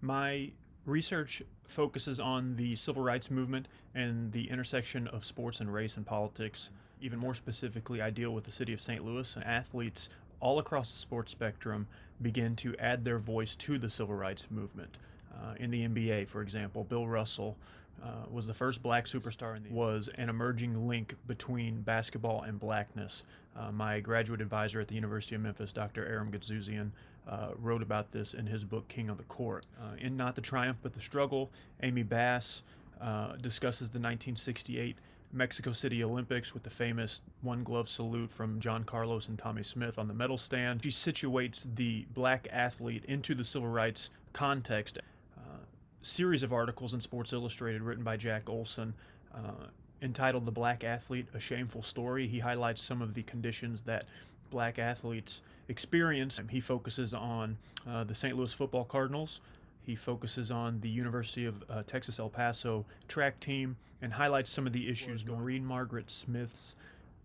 My research focuses on the civil rights movement and the intersection of sports and race and politics. Even more specifically, I deal with the city of St. Louis, and athletes all across the sports spectrum begin to add their voice to the civil rights movement. In the NBA, for example, Bill Russell was the first black superstar and was an emerging link between basketball and blackness. My graduate advisor at the University of Memphis, Dr. Aram Gadzouzian, wrote about this in his book King of the Court. In Not the Triumph but the Struggle, Amy Bass discusses the 1968 Mexico City Olympics with the famous one glove salute from John Carlos and Tommy Smith on the medal stand. She situates the black athlete into the civil rights context. Series of articles in Sports Illustrated written by Jack Olson entitled The Black Athlete, A Shameful Story. He highlights some of the conditions that black athletes experience. He focuses on the St. Louis football Cardinals. He focuses on the University of Texas El Paso track team and highlights some of the issues. Maureen Margaret Smith's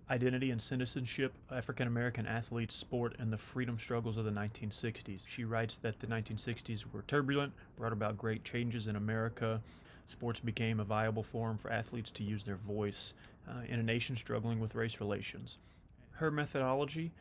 Identity and Citizenship, African American Athletes, Sport, and the Freedom Struggles of the 1960s. She writes that the 1960s were turbulent, brought about great changes in America. Sports became a viable forum for athletes to use their voice in a nation struggling with race relations. Her methodology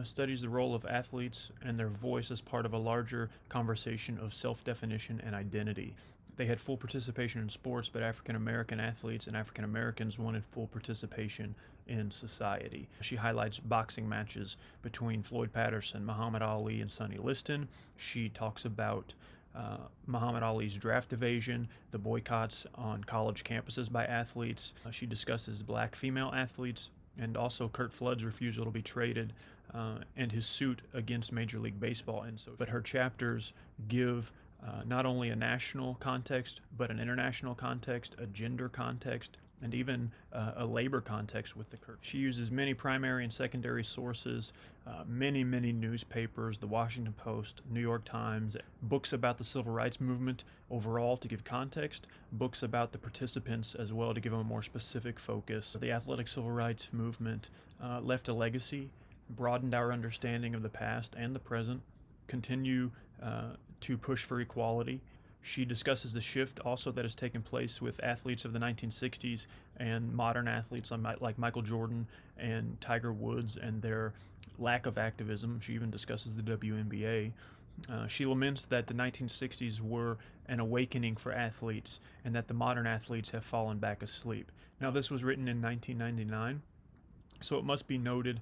studies the role of athletes and their voice as part of a larger conversation of self-definition and identity. They had full participation in sports, but African American athletes and African Americans wanted full participation in society. She highlights boxing matches between Floyd Patterson, Muhammad Ali, and Sonny Liston. She talks about Muhammad Ali's draft evasion, the boycotts on college campuses by athletes. She discusses black female athletes, and also Curt Flood's refusal to be traded and his suit against Major League Baseball. But her chapters give not only a national context, but an international context, a gender context, and even a labor context with the Curt. She uses many primary and secondary sources, many newspapers, the Washington Post, New York Times, books about the civil rights movement overall to give context, books about the participants as well to give them a more specific focus. The athletic civil rights movement left a legacy, broadened our understanding of the past and the present, continue to push for equality. She discusses the shift also that has taken place with athletes of the 1960s and modern athletes like Michael Jordan and Tiger Woods and their lack of activism. She even discusses the WNBA. She laments that the 1960s were an awakening for athletes and that the modern athletes have fallen back asleep. Now, this was written in 1999, so it must be noted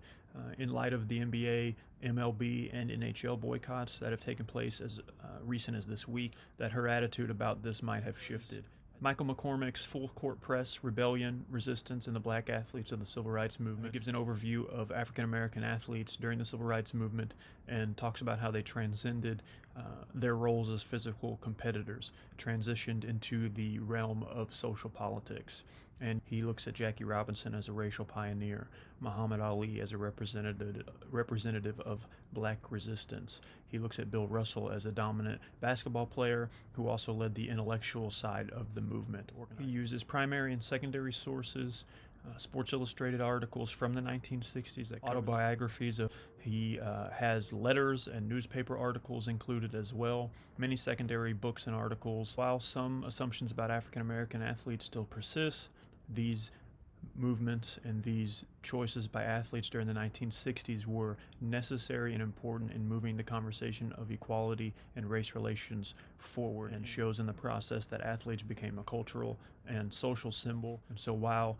in light of the NBA, MLB, and NHL boycotts that have taken place as recent as this week, that her attitude about this might have shifted. Michael McCormick's Full Court Press, Rebellion, Resistance, and the Black Athletes of the Civil Rights Movement gives an overview of African American athletes during the Civil Rights Movement and talks about how they transcended their roles as physical competitors, transitioned into the realm of social politics. And he looks at Jackie Robinson as a racial pioneer, Muhammad Ali as a representative of black resistance. He looks at Bill Russell as a dominant basketball player who also led the intellectual side of the movement. He uses primary and secondary sources, Sports Illustrated articles from the 1960s, autobiographies. He has letters and newspaper articles included as well, many secondary books and articles. While some assumptions about African American athletes still persist, these movements and these choices by athletes during the 1960s were necessary and important in moving the conversation of equality and race relations forward, and shows in the process that athletes became a cultural and social symbol. And so while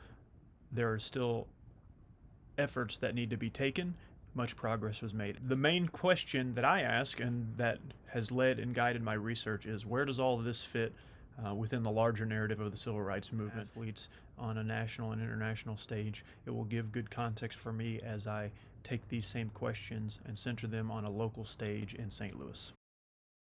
there are still efforts that need to be taken, much progress was made. The main question that I ask and that has led and guided my research is, where does all of this fit within the larger narrative of the civil rights movement? Athletes on a national and international stage. It will give good context for me as I take these same questions and center them on a local stage in St. Louis.